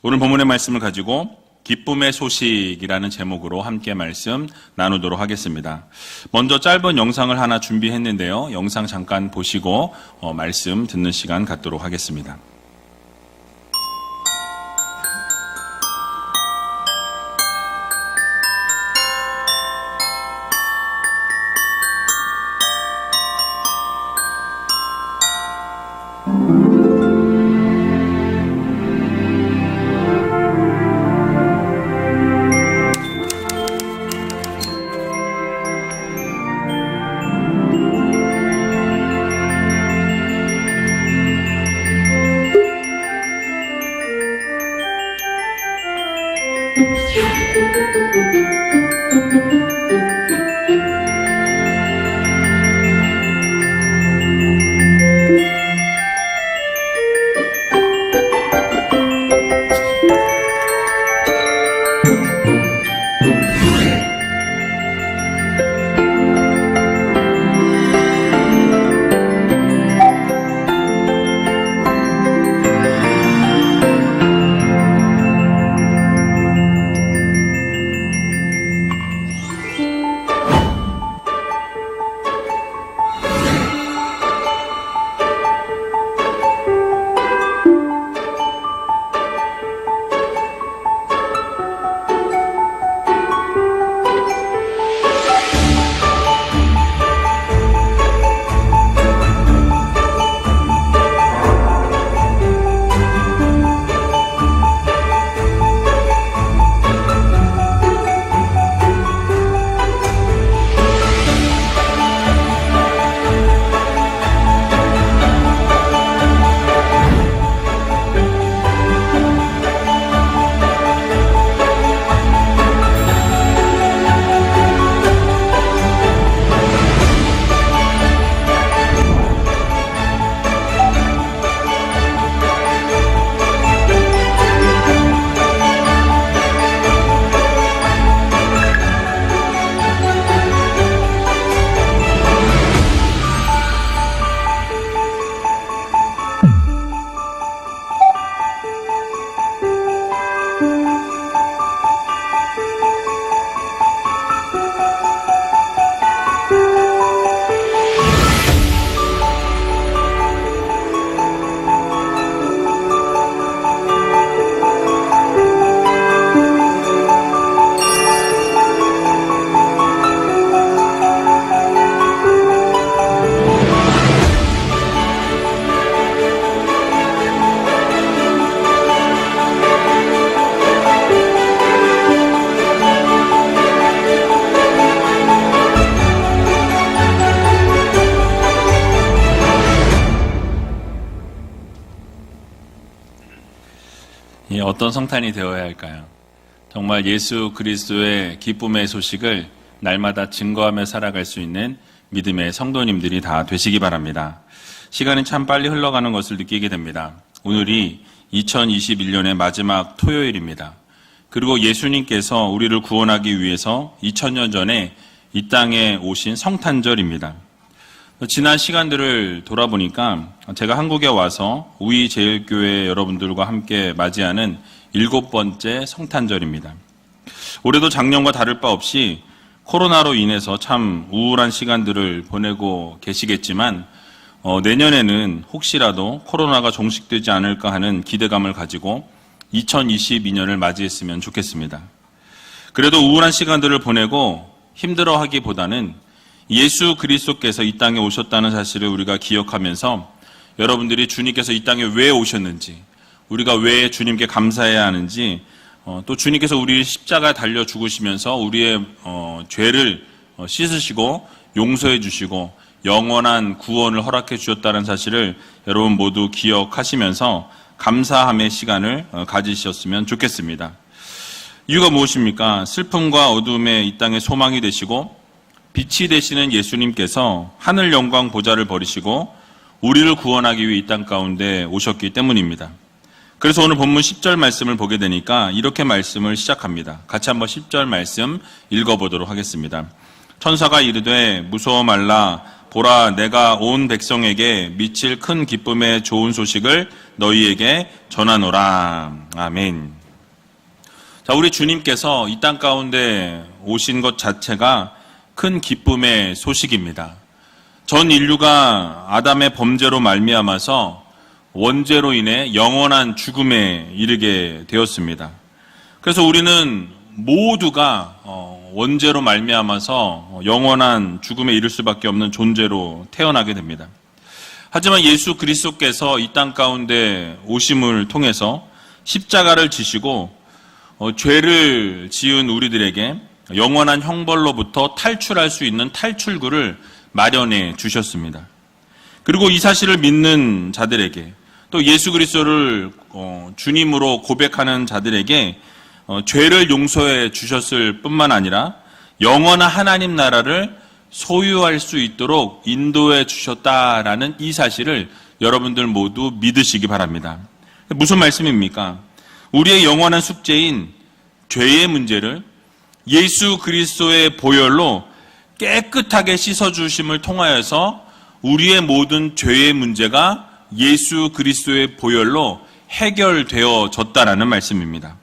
오늘 본문의 말씀을 가지고 기쁨의 소식이라는 제목으로 함께 말씀 나누도록 하겠습니다. 먼저 짧은 영상을 하나 준비했는데요. 영상 잠깐 보시고 말씀 듣는 시간 갖도록 하겠습니다. 어떤 성탄이 되어야 할까요? 정말 예수 그리스도의 기쁨의 소식을 날마다 증거하며 살아갈 수 있는 믿음의 성도님들이 다 되시기 바랍니다. 시간이 참 빨리 흘러가는 것을 느끼게 됩니다. 오늘이 2021년의 마지막 토요일입니다. 그리고 예수님께서 우리를 구원하기 위해서 2000년 전에 이 땅에 오신 성탄절입니다. 지난 시간들을 돌아보니까 제가 한국에 와서 우이제일교회 여러분들과 함께 맞이하는 7번째 성탄절입니다. 올해도 작년과 다를 바 없이 코로나로 인해서 참 우울한 시간들을 보내고 계시겠지만 내년에는 혹시라도 코로나가 종식되지 않을까 하는 기대감을 가지고 2022년을 맞이했으면 좋겠습니다. 그래도 우울한 시간들을 보내고 힘들어하기보다는 예수 그리스도께서 이 땅에 오셨다는 사실을 우리가 기억하면서 여러분들이 주님께서 이 땅에 왜 오셨는지, 우리가 왜 주님께 감사해야 하는지, 또 주님께서 우리 십자가에 달려 죽으시면서 우리의 죄를 씻으시고 용서해 주시고 영원한 구원을 허락해 주셨다는 사실을 여러분 모두 기억하시면서 감사함의 시간을 가지셨으면 좋겠습니다. 이유가 무엇입니까? 슬픔과 어둠의 이 땅에 소망이 되시고 빛이 되시는 예수님께서 하늘 영광 보좌를 버리시고 우리를 구원하기 위해 이 땅 가운데 오셨기 때문입니다. 그래서 오늘 본문 10절 말씀을 보게 되니까 이렇게 말씀을 시작합니다. 같이 한번 10절 말씀 읽어보도록 하겠습니다. 천사가 이르되 무서워 말라 보라, 내가 온 백성에게 미칠 큰 기쁨의 좋은 소식을 너희에게 전하노라. 아멘. 자, 우리 주님께서 이 땅 가운데 오신 것 자체가 큰 기쁨의 소식입니다. 전 인류가 아담의 범죄로 말미암아서 원죄로 인해 영원한 죽음에 이르게 되었습니다. 그래서 우리는 모두가 원죄로 말미암아서 영원한 죽음에 이를 수밖에 없는 존재로 태어나게 됩니다. 하지만 예수 그리스도께서 이 땅 가운데 오심을 통해서 십자가를 지시고 죄를 지은 우리들에게 영원한 형벌로부터 탈출할 수 있는 탈출구를 마련해 주셨습니다. 그리고 이 사실을 믿는 자들에게, 또 예수 그리스도를 주님으로 고백하는 자들에게 죄를 용서해 주셨을 뿐만 아니라 영원한 하나님 나라를 소유할 수 있도록 인도해 주셨다라는 이 사실을 여러분들 모두 믿으시기 바랍니다. 무슨 말씀입니까? 우리의 영원한 숙제인 죄의 문제를 예수 그리스도의 보혈로 깨끗하게 씻어주심을 통하여서 우리의 모든 죄의 문제가 예수 그리스도의 보혈로 해결되어졌다라는 말씀입니다.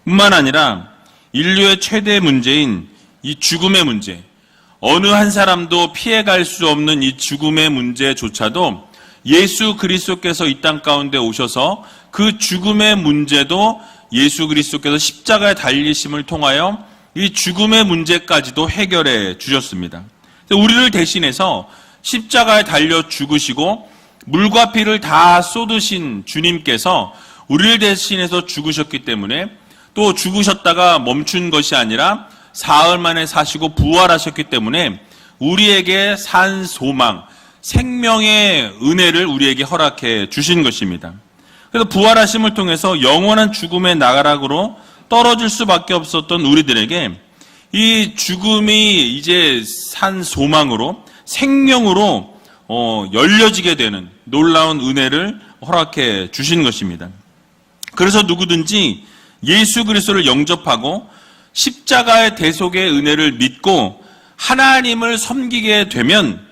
뿐만 아니라 인류의 최대 문제인 이 죽음의 문제, 어느 한 사람도 피해갈 수 없는 이 죽음의 문제조차도 예수 그리스도께서 이 땅 가운데 오셔서 그 죽음의 문제도 예수 그리스도께서 십자가에 달리심을 통하여 이 죽음의 문제까지도 해결해 주셨습니다. 우리를 대신해서 십자가에 달려 죽으시고 물과 피를 다 쏟으신 주님께서 우리를 대신해서 죽으셨기 때문에, 또 죽으셨다가 멈춘 것이 아니라 사흘 만에 사시고 부활하셨기 때문에 우리에게 산 소망, 생명의 은혜를 우리에게 허락해 주신 것입니다. 그래서 부활하심을 통해서 영원한 죽음의 나락으로 떨어질 수밖에 없었던 우리들에게 이 죽음이 이제 산 소망으로, 생명으로 열려지게 되는 놀라운 은혜를 허락해 주신 것입니다. 그래서 누구든지 예수 그리스도를 영접하고 십자가의 대속의 은혜를 믿고 하나님을 섬기게 되면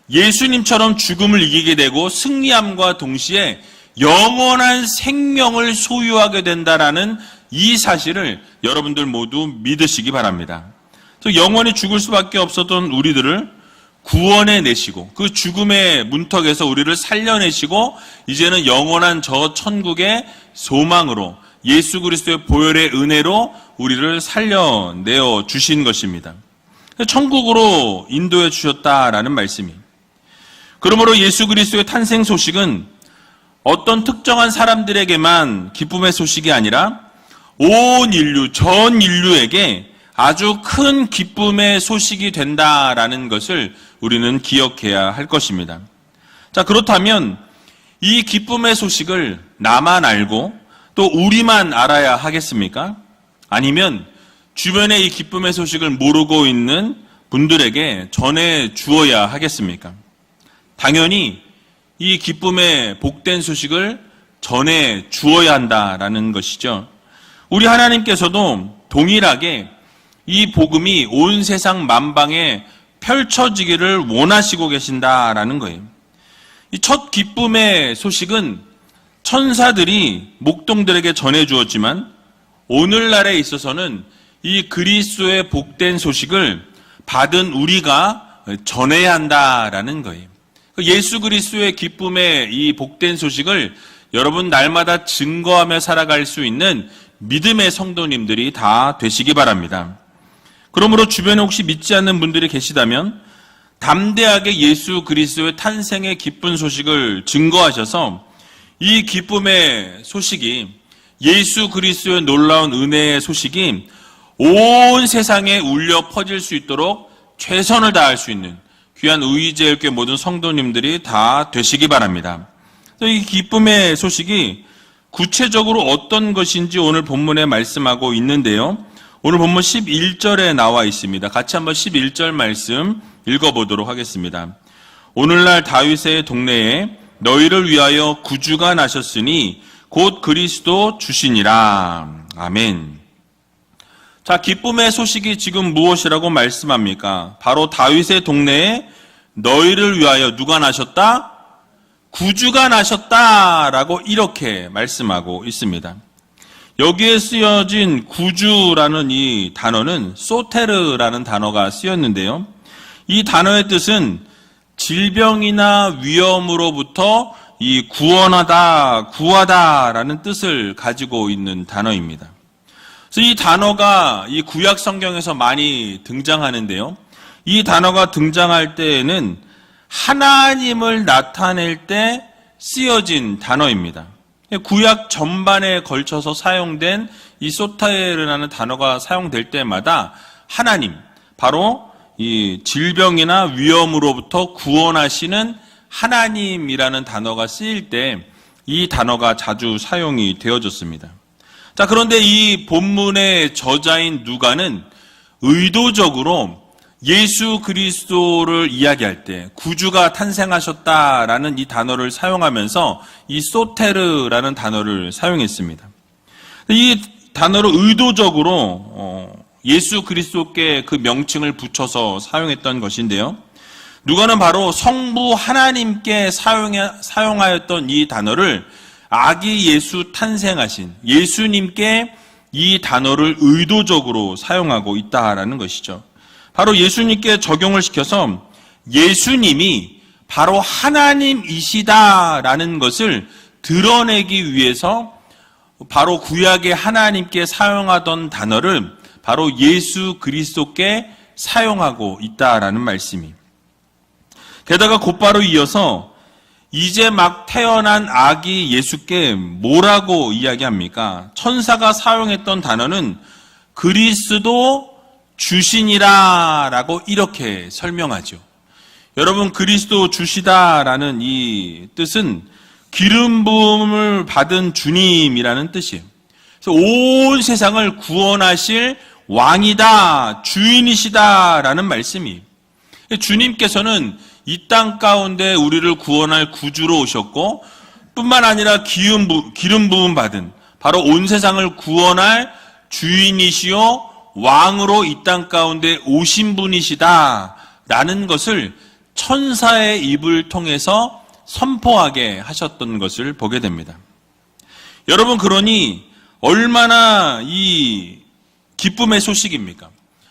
예수님처럼 죽음을 이기게 되고 승리함과 동시에 영원한 생명을 소유하게 된다라는 이 사실을 여러분들 모두 믿으시기 바랍니다. 영원히 죽을 수밖에 없었던 우리들을 구원해 내시고 그 죽음의 문턱에서 우리를 살려내시고 이제는 영원한 저 천국의 소망으로 예수 그리스도의 보혈의 은혜로 우리를 살려내어 주신 것입니다. 천국으로 인도해 주셨다라는 말씀이. 그러므로 예수 그리스도의 탄생 소식은 어떤 특정한 사람들에게만 기쁨의 소식이 아니라 온 인류, 전 인류에게 아주 큰 기쁨의 소식이 된다라는 것을 우리는 기억해야 할 것입니다. 자, 그렇다면 이 기쁨의 소식을 나만 알고 또 우리만 알아야 하겠습니까? 아니면 주변에 이 기쁨의 소식을 모르고 있는 분들에게 전해 주어야 하겠습니까? 당연히 이 기쁨의 복된 소식을 전해 주어야 한다라는 것이죠. 우리 하나님께서도 동일하게 이 복음이 온 세상 만방에 펼쳐지기를 원하시고 계신다라는 거예요. 이 첫 기쁨의 소식은 천사들이 목동들에게 전해 주었지만 오늘날에 있어서는 이 그리스도의 복된 소식을 받은 우리가 전해야 한다라는 거예요. 예수 그리스도의 기쁨의 이 복된 소식을 여러분 날마다 증거하며 살아갈 수 있는 믿음의 성도님들이 다 되시기 바랍니다. 그러므로 주변에 혹시 믿지 않는 분들이 계시다면 담대하게 예수 그리스도의 탄생의 기쁜 소식을 증거하셔서 이 기쁨의 소식이, 예수 그리스도의 놀라운 은혜의 소식이 온 세상에 울려 퍼질 수 있도록 최선을 다할 수 있는 귀한 의제일교회 모든 성도님들이 다 되시기 바랍니다. 이 기쁨의 소식이 구체적으로 어떤 것인지 오늘 본문에 말씀하고 있는데요. 오늘 본문 11절에 나와 있습니다. 같이 한번 11절 말씀 읽어보도록 하겠습니다. 오늘날 다윗의 동네에 너희를 위하여 구주가 나셨으니 곧 그리스도 주시니라. 아멘. 자, 기쁨의 소식이 지금 무엇이라고 말씀합니까? 바로 다윗의 동네에 너희를 위하여 누가 나셨다? 구주가 나셨다라고 이렇게 말씀하고 있습니다. 여기에 쓰여진 구주라는 이 단어는 소테르라는 단어가 쓰였는데요. 이 단어의 뜻은 질병이나 위험으로부터 이 구원하다, 구하다라는 뜻을 가지고 있는 단어입니다. 그래서 이 단어가 이 구약 성경에서 많이 등장하는데요. 이 단어가 등장할 때에는 하나님을 나타낼 때 쓰여진 단어입니다. 구약 전반에 걸쳐서 사용된 이 소테르라는 단어가 사용될 때마다 하나님, 바로 이 질병이나 위험으로부터 구원하시는 하나님이라는 단어가 쓰일 때 이 단어가 자주 사용이 되어졌습니다. 자, 그런데 이 본문의 저자인 누가는 의도적으로 예수 그리스도를 이야기할 때 구주가 탄생하셨다라는 이 단어를 사용하면서 이 소테르라는 단어를 사용했습니다. 이 단어를 의도적으로 예수 그리스도께 그 명칭을 붙여서 사용했던 것인데요. 누가는 바로 성부 하나님께 사용하였던 이 단어를 아기 예수 탄생하신 예수님께 이 단어를 의도적으로 사용하고 있다라는 것이죠. 바로 예수님께 적용을 시켜서 예수님이 바로 하나님이시다라는 것을 드러내기 위해서 바로 구약의 하나님께 사용하던 단어를 바로 예수 그리스도께 사용하고 있다라는 말씀이. 게다가 곧바로 이어서 이제 막 태어난 아기 예수께 뭐라고 이야기합니까? 천사가 사용했던 단어는 그리스도 주시니라라고 이렇게 설명하죠. 여러분, 그리스도 주시다라는 이 뜻은 기름 부음을 받은 주님이라는 뜻이에요. 그래서 온 세상을 구원하실 왕이다, 주인이시다라는 말씀이에요. 주님께서는 이 땅 가운데 우리를 구원할 구주로 오셨고, 뿐만 아니라 기름 부음 받은 바로 온 세상을 구원할 주인이시요 왕으로 이 땅 가운데 오신 분이시다라는 것을 천사의 입을 통해서 선포하게 하셨던 것을 보게 됩니다. 여러분, 그러니 얼마나 이 기쁨의 소식입니까?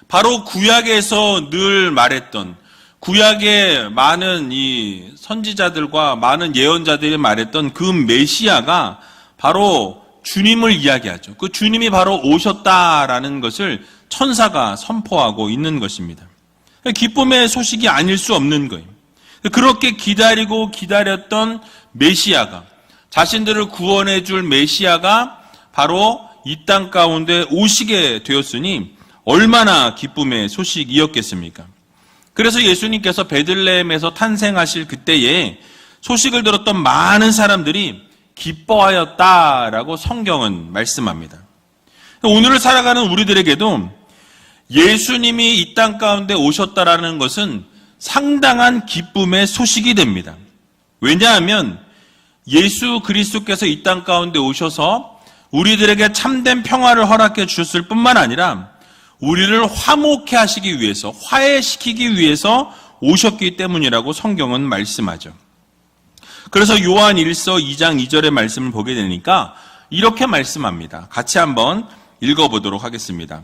바로 구약에서 늘 말했던, 구약의 많은 이 선지자들과 많은 예언자들이 말했던 그 메시아가 바로 주님을 이야기하죠. 그 주님이 바로 오셨다라는 것을 천사가 선포하고 있는 것입니다. 기쁨의 소식이 아닐 수 없는 거예요. 그렇게 기다리고 기다렸던 메시아가, 자신들을 구원해 줄 메시아가 바로 이 땅 가운데 오시게 되었으니 얼마나 기쁨의 소식이었겠습니까? 그래서 예수님께서 베들레헴에서 탄생하실 그때에 소식을 들었던 많은 사람들이 기뻐하였다라고 성경은 말씀합니다. 오늘을 살아가는 우리들에게도 예수님이 이 땅 가운데 오셨다라는 것은 상당한 기쁨의 소식이 됩니다. 왜냐하면 예수 그리스도께서 이 땅 가운데 오셔서 우리들에게 참된 평화를 허락해 주셨을 뿐만 아니라 우리를 화목해 하시기 위해서, 화해시키기 위해서 오셨기 때문이라고 성경은 말씀하죠. 그래서 요한 1서 2장 2절의 말씀을 보게 되니까 이렇게 말씀합니다. 같이 한번 읽어보도록 하겠습니다.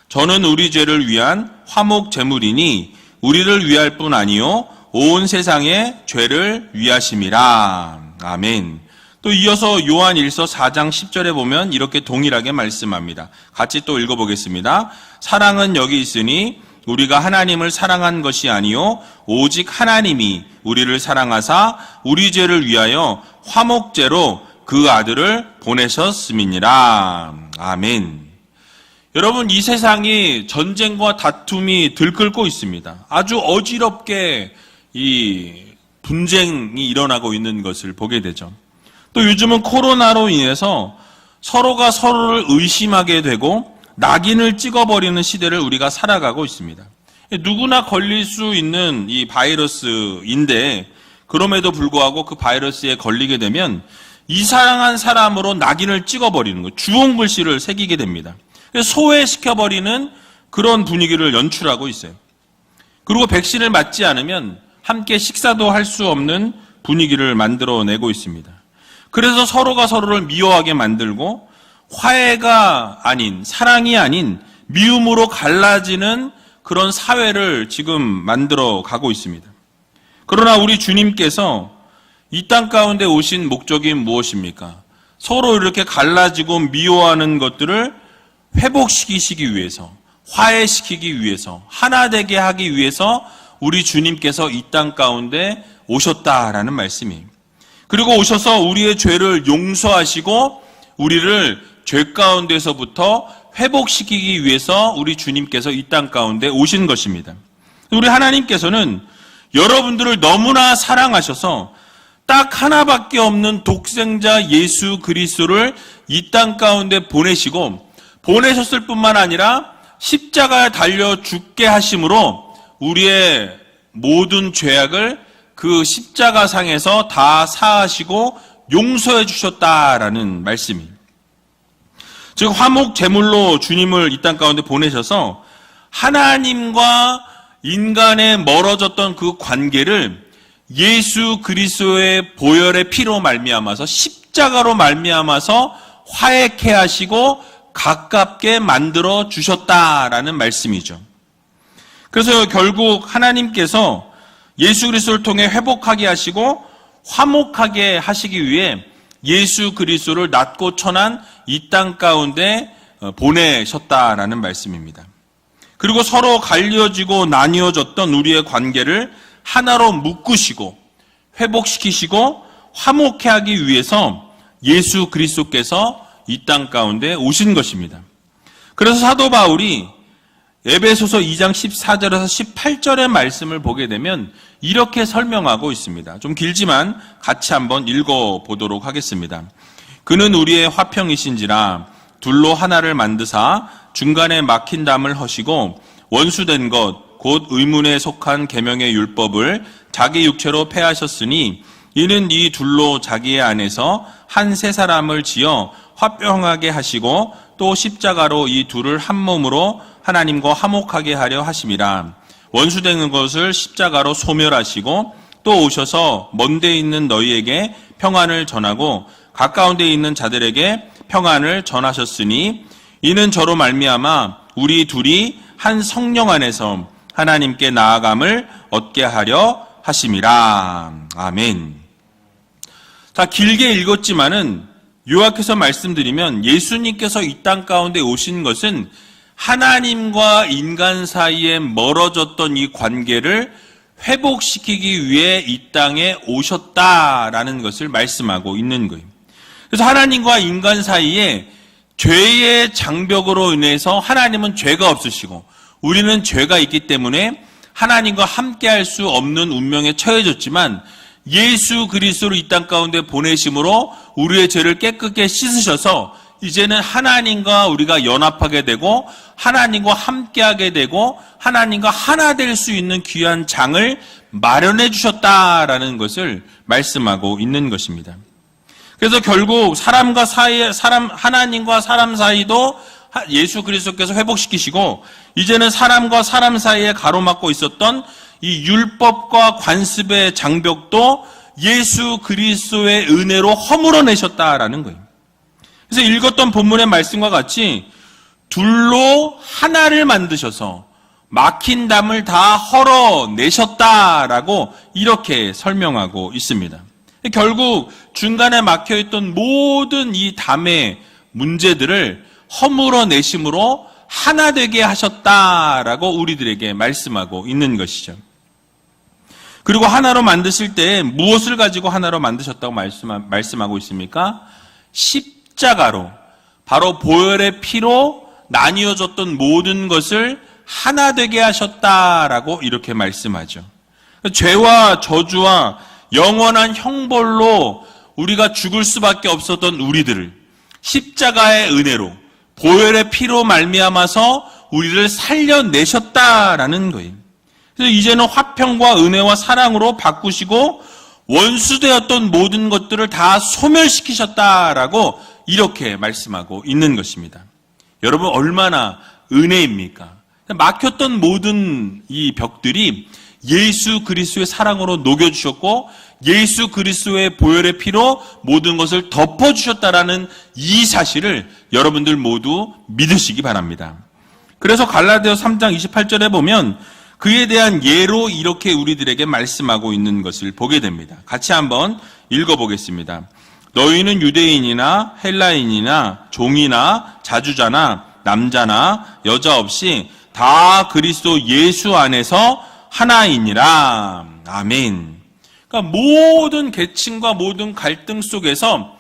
저는 우리 죄를 위한 화목 제물이니 우리를 위할 뿐 아니요 온 세상의 죄를 위하심이라. 아멘. 또 이어서 요한 1서 4장 10절에 보면 이렇게 동일하게 말씀합니다. 같이 또 읽어보겠습니다. 사랑은 여기 있으니 우리가 하나님을 사랑한 것이 아니요 오직 하나님이 우리를 사랑하사 우리 죄를 위하여 화목제로 그 아들을 보내셨음이니라. 아멘. 여러분, 이 세상이 전쟁과 다툼이 들끓고 있습니다. 아주 어지럽게 이 분쟁이 일어나고 있는 것을 보게 되죠. 또 요즘은 코로나로 인해서 서로가 서로를 의심하게 되고 낙인을 찍어버리는 시대를 우리가 살아가고 있습니다. 누구나 걸릴 수 있는 이 바이러스인데 그럼에도 불구하고 그 바이러스에 걸리게 되면 이상한 사람으로 낙인을 찍어버리는 것, 주홍 글씨를 새기게 됩니다. 소외시켜버리는 그런 분위기를 연출하고 있어요. 그리고 백신을 맞지 않으면 함께 식사도 할 수 없는 분위기를 만들어내고 있습니다. 그래서 서로가 서로를 미워하게 만들고 화해가 아닌, 사랑이 아닌 미움으로 갈라지는 그런 사회를 지금 만들어 가고 있습니다. 그러나 우리 주님께서 이 땅 가운데 오신 목적이 무엇입니까? 서로 이렇게 갈라지고 미워하는 것들을 회복시키시기 위해서, 화해시키기 위해서, 하나 되게 하기 위해서 우리 주님께서 이 땅 가운데 오셨다라는 말씀이에요. 그리고 오셔서 우리의 죄를 용서하시고 우리를 죄 가운데서부터 회복시키기 위해서 우리 주님께서 이 땅 가운데 오신 것입니다. 우리 하나님께서는 여러분들을 너무나 사랑하셔서 딱 하나밖에 없는 독생자 예수 그리스도를 이 땅 가운데 보내셨을 뿐만 아니라 십자가에 달려 죽게 하심으로 우리의 모든 죄악을 그 십자가상에서 다 사하시고 용서해 주셨다라는 말씀입니다. 즉 화목 제물로 주님을 이 땅 가운데 보내셔서 하나님과 인간의 멀어졌던 그 관계를 예수 그리스도의 보혈의 피로 말미암아서 십자가로 말미암아서 화해케 하시고 가깝게 만들어 주셨다라는 말씀이죠. 그래서 결국 하나님께서 예수 그리스도를 통해 회복하게 하시고 화목하게 하시기 위해 예수 그리스도를 낮고 천한 이 땅 가운데 보내셨다라는 말씀입니다. 그리고 서로 갈려지고 나뉘어졌던 우리의 관계를 하나로 묶으시고 회복시키시고 화목해 하기 위해서 예수 그리스도께서 이 땅 가운데 오신 것입니다. 그래서 사도 바울이 에베소서 2장 14절에서 18절의 말씀을 보게 되면 이렇게 설명하고 있습니다. 좀 길지만 같이 한번 읽어보도록 하겠습니다. 그는 우리의 화평이신지라 둘로 하나를 만드사 중간에 막힌 담을 허시고 원수된 것 곧 의문에 속한 계명의 율법을 자기 육체로 폐하셨으니 이는 이 둘로 자기의 안에서 한 세 사람을 지어 화평하게 하시고 또 십자가로 이 둘을 한 몸으로 하나님과 화목하게 하려 하심이라. 원수되는 것을 십자가로 소멸하시고 또 오셔서 먼 데 있는 너희에게 평안을 전하고 가까운 데 있는 자들에게 평안을 전하셨으니 이는 저로 말미암아 우리 둘이 한 성령 안에서 하나님께 나아감을 얻게 하려 하심이라. 아멘. 자, 길게 읽었지만은 요약해서 말씀드리면 예수님께서 이 땅 가운데 오신 것은 하나님과 인간 사이에 멀어졌던 이 관계를 회복시키기 위해 이 땅에 오셨다라는 것을 말씀하고 있는 거예요. 그래서 하나님과 인간 사이에 죄의 장벽으로 인해서 하나님은 죄가 없으시고 우리는 죄가 있기 때문에 하나님과 함께할 수 없는 운명에 처해졌지만 예수 그리스도를 이 땅 가운데 보내심으로 우리의 죄를 깨끗게 씻으셔서 이제는 하나님과 우리가 연합하게 되고 하나님과 함께하게 되고 하나님과 하나 될 수 있는 귀한 장을 마련해 주셨다라는 것을 말씀하고 있는 것입니다. 그래서 결국 하나님과 사람 사이도 예수 그리스도께서 회복시키시고 이제는 사람과 사람 사이에 가로막고 있었던 이 율법과 관습의 장벽도 예수 그리스도의 은혜로 허물어내셨다라는 거예요. 그래서 읽었던 본문의 말씀과 같이 둘로 하나를 만드셔서 막힌 담을 다 헐어내셨다라고 이렇게 설명하고 있습니다. 결국 중간에 막혀있던 모든 이 담의 문제들을 허물어내심으로 하나 되게 하셨다라고 우리들에게 말씀하고 있는 것이죠. 그리고 하나로 만드실 때 무엇을 가지고 하나로 만드셨다고 말씀하고 있습니까? 십자가로, 바로 보혈의 피로 나뉘어졌던 모든 것을 하나 되게 하셨다라고 이렇게 말씀하죠. 죄와 저주와 영원한 형벌로 우리가 죽을 수밖에 없었던 우리들을 십자가의 은혜로 보혈의 피로 말미암아서 우리를 살려내셨다라는 거예요. 그래서 이제는 화평과 은혜와 사랑으로 바꾸시고 원수되었던 모든 것들을 다 소멸시키셨다라고 이렇게 말씀하고 있는 것입니다. 여러분 얼마나 은혜입니까? 막혔던 모든 이 벽들이 예수 그리스도의 사랑으로 녹여주셨고 예수 그리스도의 보혈의 피로 모든 것을 덮어주셨다라는 이 사실을 여러분들 모두 믿으시기 바랍니다. 그래서 갈라디아서 3장 28절에 보면 그에 대한 예로 이렇게 우리들에게 말씀하고 있는 것을 보게 됩니다. 같이 한번 읽어보겠습니다. 너희는 유대인이나 헬라인이나 종이나 자주자나 남자나 여자 없이 다 그리스도 예수 안에서 하나이니라. 아멘. 그러니까 모든 계층과 모든 갈등 속에서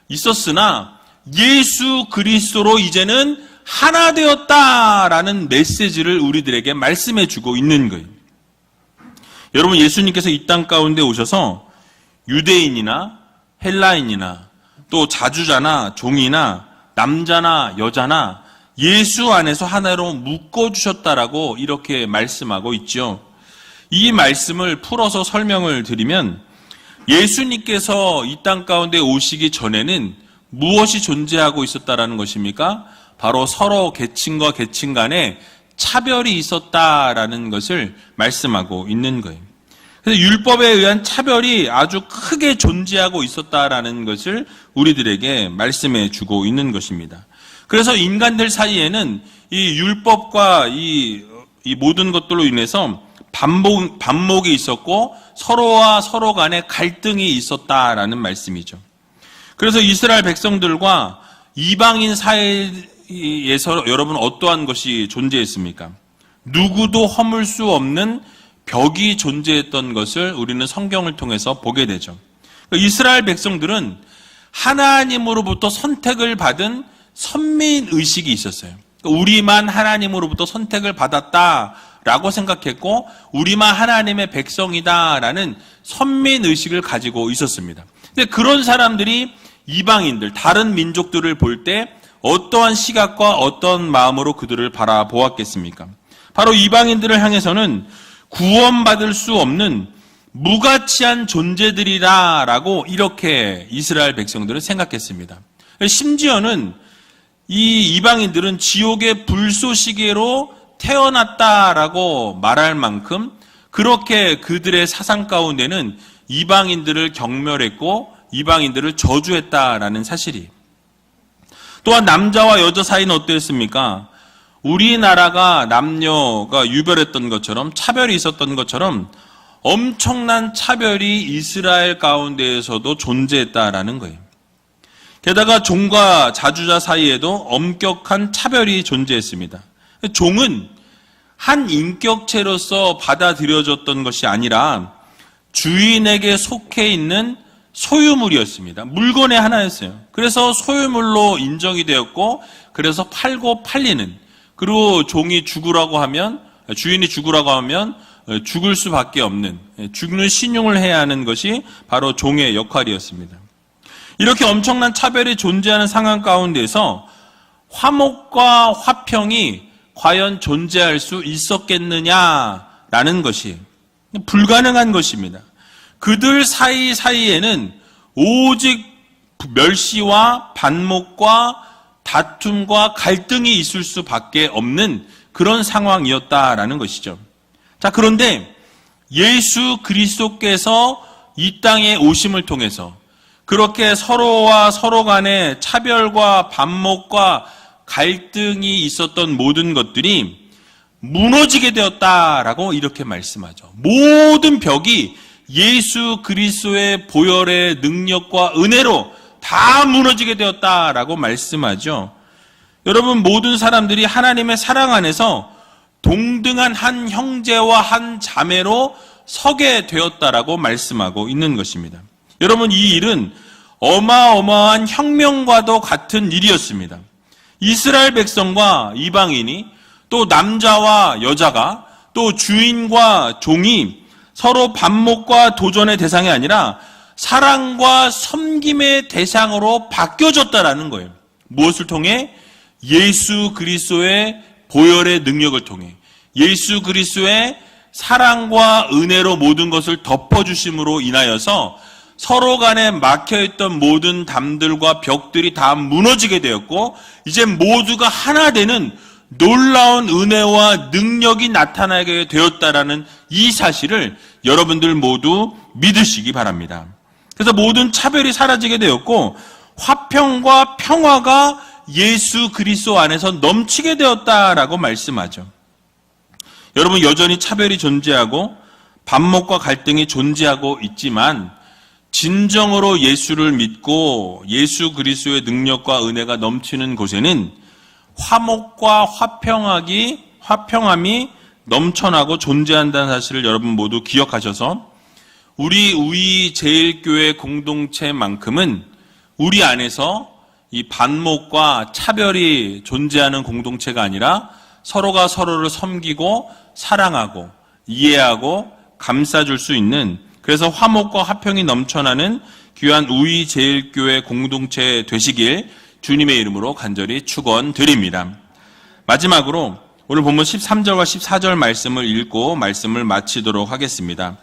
있었으나 예수 그리스도로 이제는 하나 되었다라는 메시지를 우리들에게 말씀해 주고 있는 거예요. 여러분, 예수님께서 이 땅 가운데 오셔서 유대인이나 헬라인이나 또 자주자나 종이나 남자나 여자나 예수 안에서 하나로 묶어주셨다라고 이렇게 말씀하고 있죠. 이 말씀을 풀어서 설명을 드리면 예수님께서 이 땅 가운데 오시기 전에는 무엇이 존재하고 있었다라는 것입니까? 바로 서로 계층과 계층 간에 차별이 있었다라는 것을 말씀하고 있는 거예요. 그래서 율법에 의한 차별이 아주 크게 존재하고 있었다라는 것을 우리들에게 말씀해 주고 있는 것입니다. 그래서 인간들 사이에는 이 율법과 이 모든 것들로 인해서 반목이 있었고 서로와 서로 간에 갈등이 있었다라는 말씀이죠. 그래서 이스라엘 백성들과 이방인 사이에서 여러분 어떠한 것이 존재했습니까? 누구도 허물 수 없는 벽이 존재했던 것을 우리는 성경을 통해서 보게 되죠. 이스라엘 백성들은 하나님으로부터 선택을 받은 선민의식이 있었어요. 우리만 하나님으로부터 선택을 받았다라고 생각했고 우리만 하나님의 백성이다라는 선민의식을 가지고 있었습니다. 근데 그런 사람들이 이방인들, 다른 민족들을 볼 때 어떠한 시각과 어떤 마음으로 그들을 바라보았겠습니까? 바로 이방인들을 향해서는 구원받을 수 없는 무가치한 존재들이라라고 이렇게 이스라엘 백성들은 생각했습니다. 심지어는 이 이방인들은 지옥의 불쏘시개로 태어났다라고 말할 만큼 그렇게 그들의 사상 가운데는 이방인들을 경멸했고 이방인들을 저주했다라는 사실이. 또한 남자와 여자 사이는 어땠습니까? 우리나라가 남녀가 유별했던 것처럼 차별이 있었던 것처럼 엄청난 차별이 이스라엘 가운데에서도 존재했다라는 거예요. 게다가 종과 자주자 사이에도 엄격한 차별이 존재했습니다. 종은 한 인격체로서 받아들여졌던 것이 아니라 주인에게 속해 있는 소유물이었습니다. 물건의 하나였어요. 그래서 소유물로 인정이 되었고 그래서 팔고 팔리는, 그리고 종이 죽으라고 하면, 주인이 죽으라고 하면 죽을 수밖에 없는, 죽는 신용을 해야 하는 것이 바로 종의 역할이었습니다. 이렇게 엄청난 차별이 존재하는 상황 가운데서 화목과 화평이 과연 존재할 수 있었겠느냐라는 것이 불가능한 것입니다. 그들 사이에는 오직 멸시와 반목과 다툼과 갈등이 있을 수밖에 없는 그런 상황이었다라는 것이죠. 자, 그런데 예수 그리스도께서 이 땅에 오심을 통해서 그렇게 서로와 서로 간의 차별과 반목과 갈등이 있었던 모든 것들이 무너지게 되었다라고 이렇게 말씀하죠. 모든 벽이 예수 그리스도의 보혈의 능력과 은혜로 다 무너지게 되었다라고 말씀하죠. 여러분, 모든 사람들이 하나님의 사랑 안에서 동등한 한 형제와 한 자매로 서게 되었다라고 말씀하고 있는 것입니다. 여러분, 이 일은 어마어마한 혁명과도 같은 일이었습니다. 이스라엘 백성과 이방인이, 또 남자와 여자가, 또 주인과 종이 서로 반목과 도전의 대상이 아니라 사랑과 섬김의 대상으로 바뀌어졌다라는 거예요. 무엇을 통해? 예수 그리스도의 보혈의 능력을 통해, 예수 그리스도의 사랑과 은혜로 모든 것을 덮어주심으로 인하여서 서로 간에 막혀있던 모든 담들과 벽들이 다 무너지게 되었고 이제 모두가 하나 되는 놀라운 은혜와 능력이 나타나게 되었다라는 이 사실을 여러분들 모두 믿으시기 바랍니다. 그래서 모든 차별이 사라지게 되었고 화평과 평화가 예수 그리스도 안에서 넘치게 되었다라고 말씀하죠. 여러분, 여전히 차별이 존재하고 반목과 갈등이 존재하고 있지만 진정으로 예수를 믿고 예수 그리스도의 능력과 은혜가 넘치는 곳에는 화목과 화평함이 넘쳐나고 존재한다는 사실을 여러분 모두 기억하셔서 우리 우이제일교회 공동체만큼은 우리 안에서 이 반목과 차별이 존재하는 공동체가 아니라 서로가 서로를 섬기고 사랑하고 이해하고 감싸줄 수 있는, 그래서 화목과 화평이 넘쳐나는 귀한 우이제일교회 공동체 되시길 주님의 이름으로 간절히 축원드립니다. 마지막으로 오늘 본문 13절과 14절 말씀을 읽고 말씀을 마치도록 하겠습니다.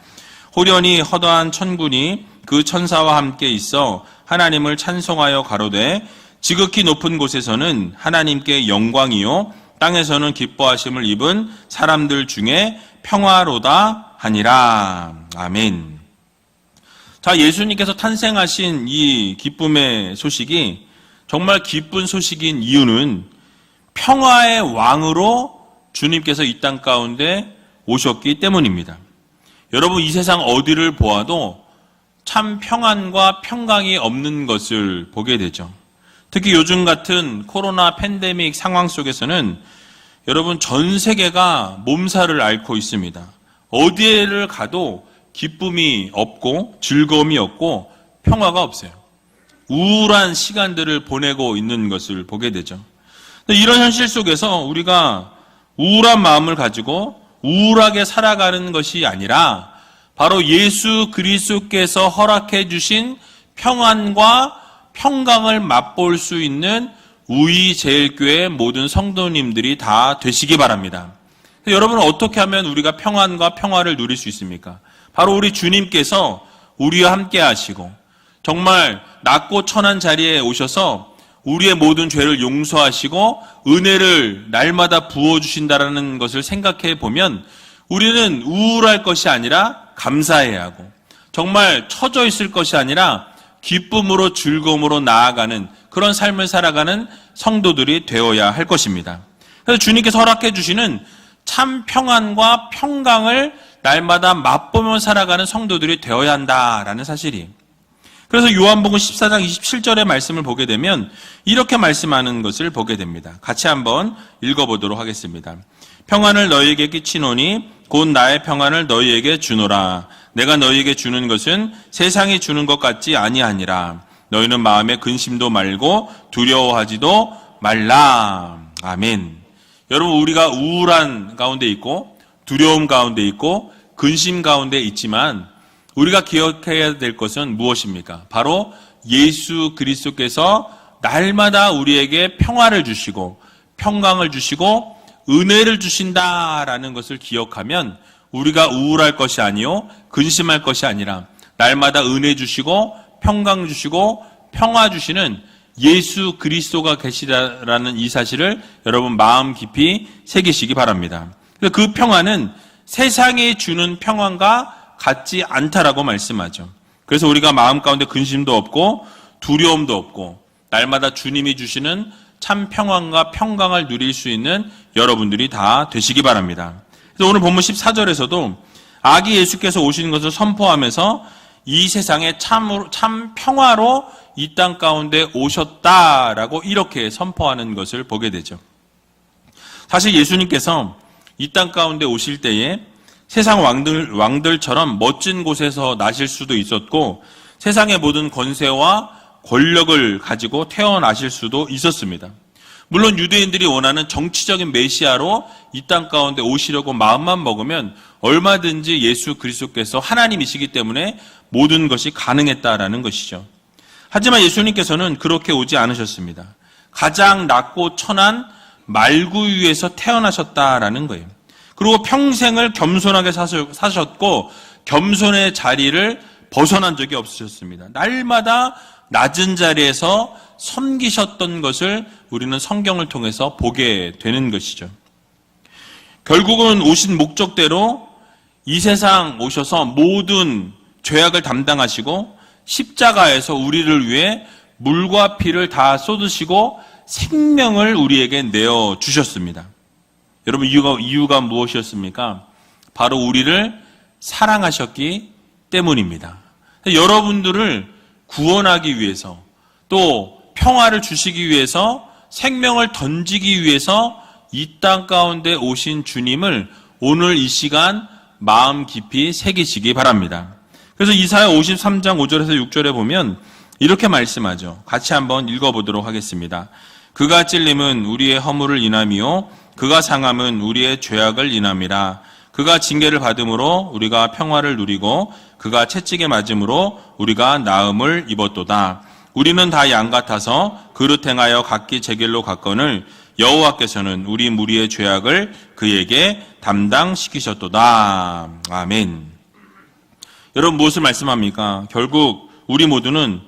호련히 허다한 천군이 그 천사와 함께 있어 하나님을 찬송하여 가로되 지극히 높은 곳에서는 하나님께 영광이요 땅에서는 기뻐하심을 입은 사람들 중에 평화로다 하니라. 아멘. 자, 예수님께서 탄생하신 이 기쁨의 소식이 정말 기쁜 소식인 이유는 평화의 왕으로 주님께서 이 땅 가운데 오셨기 때문입니다. 여러분, 이 세상 어디를 보아도 참 평안과 평강이 없는 것을 보게 되죠. 특히 요즘 같은 코로나 팬데믹 상황 속에서는 여러분 전 세계가 몸살을 앓고 있습니다. 어디를 가도 기쁨이 없고 즐거움이 없고 평화가 없어요. 우울한 시간들을 보내고 있는 것을 보게 되죠. 이런 현실 속에서 우리가 우울한 마음을 가지고 우울하게 살아가는 것이 아니라 바로 예수 그리스도께서 허락해 주신 평안과 평강을 맛볼 수 있는 우이제일교회 모든 성도님들이 다 되시기 바랍니다. 여러분은 어떻게 하면 우리가 평안과 평화를 누릴 수 있습니까? 바로 우리 주님께서 우리와 함께 하시고 정말 낮고 천한 자리에 오셔서 우리의 모든 죄를 용서하시고 은혜를 날마다 부어주신다라는 것을 생각해 보면 우리는 우울할 것이 아니라 감사해야 하고 정말 처져 있을 것이 아니라 기쁨으로 즐거움으로 나아가는 그런 삶을 살아가는 성도들이 되어야 할 것입니다. 그래서 주님께서 허락해 주시는 참 평안과 평강을 날마다 맛보며 살아가는 성도들이 되어야 한다라는 사실이. 그래서 요한복음 14장 27절의 말씀을 보게 되면 이렇게 말씀하는 것을 보게 됩니다. 같이 한번 읽어보도록 하겠습니다. 평안을 너희에게 끼치노니 곧 나의 평안을 너희에게 주노라. 내가 너희에게 주는 것은 세상이 주는 것 같지 아니하니라. 너희는 마음에 근심도 말고 두려워하지도 말라. 아멘. 여러분, 우리가 우울한 가운데 있고 두려움 가운데 있고 근심 가운데 있지만 우리가 기억해야 될 것은 무엇입니까? 바로 예수 그리스도께서 날마다 우리에게 평화를 주시고 평강을 주시고 은혜를 주신다라는 것을 기억하면 우리가 우울할 것이 아니요 근심할 것이 아니라 날마다 은혜 주시고 평강 주시고 평화 주시는 예수 그리스도가 계시다라는 이 사실을 여러분 마음 깊이 새기시기 바랍니다. 그 평화는 세상이 주는 평안과 같지 않다라고 말씀하죠. 그래서 우리가 마음 가운데 근심도 없고 두려움도 없고 날마다 주님이 주시는 참 평안과 평강을 누릴 수 있는 여러분들이 다 되시기 바랍니다. 그래서 오늘 본문 14절에서도 아기 예수께서 오시는 것을 선포하면서 이 세상에 참 평화로 이 땅 가운데 오셨다라고 이렇게 선포하는 것을 보게 되죠. 사실 예수님께서 이 땅 가운데 오실 때에 세상 왕들처럼 멋진 곳에서 나실 수도 있었고 세상의 모든 권세와 권력을 가지고 태어나실 수도 있었습니다. 물론 유대인들이 원하는 정치적인 메시아로 이 땅 가운데 오시려고 마음만 먹으면 얼마든지 예수 그리스도께서 하나님이시기 때문에 모든 것이 가능했다라는 것이죠. 하지만 예수님께서는 그렇게 오지 않으셨습니다. 가장 낮고 천한 말구유에서 태어나셨다라는 거예요. 그리고 평생을 겸손하게 사셨고 겸손의 자리를 벗어난 적이 없으셨습니다. 날마다 낮은 자리에서 섬기셨던 것을 우리는 성경을 통해서 보게 되는 것이죠. 결국은 오신 목적대로 이 세상 오셔서 모든 죄악을 담당하시고 십자가에서 우리를 위해 물과 피를 다 쏟으시고 생명을 우리에게 내어주셨습니다. 여러분, 이유가 무엇이었습니까? 바로 우리를 사랑하셨기 때문입니다. 여러분들을 구원하기 위해서, 또 평화를 주시기 위해서, 생명을 던지기 위해서 이 땅 가운데 오신 주님을 오늘 이 시간 마음 깊이 새기시기 바랍니다. 그래서 이사야 53장 5절에서 6절에 보면 이렇게 말씀하죠. 같이 한번 읽어보도록 하겠습니다. 그가 찔림은 우리의 허물을 인함이요 그가 상함은 우리의 죄악을 인함이라. 그가 징계를 받음으로 우리가 평화를 누리고 그가 채찍에 맞음으로 우리가 나음을 입었도다. 우리는 다 양 같아서 그릇 행하여 각기 제 길로 갔거늘 여호와께서는 우리 무리의 죄악을 그에게 담당시키셨도다. 아멘. 여러분, 무엇을 말씀합니까? 결국 우리 모두는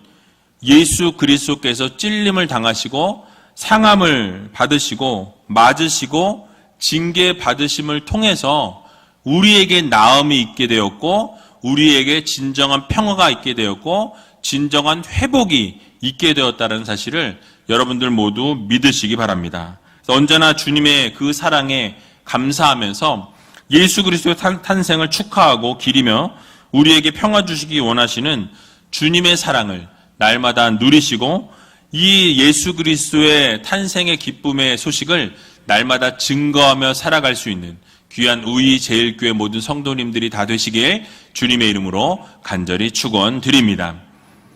예수 그리스도께서 찔림을 당하시고 상함을 받으시고 맞으시고 징계 받으심을 통해서 우리에게 나음이 있게 되었고 우리에게 진정한 평화가 있게 되었고 진정한 회복이 있게 되었다는 사실을 여러분들 모두 믿으시기 바랍니다. 언제나 주님의 그 사랑에 감사하면서 예수 그리스도의 탄생을 축하하고 기리며 우리에게 평화 주시기 원하시는 주님의 사랑을 날마다 누리시고 이 예수 그리스도의 탄생의 기쁨의 소식을 날마다 증거하며 살아갈 수 있는 귀한 우이 제일교회 모든 성도님들이 다 되시길 주님의 이름으로 간절히 축원드립니다.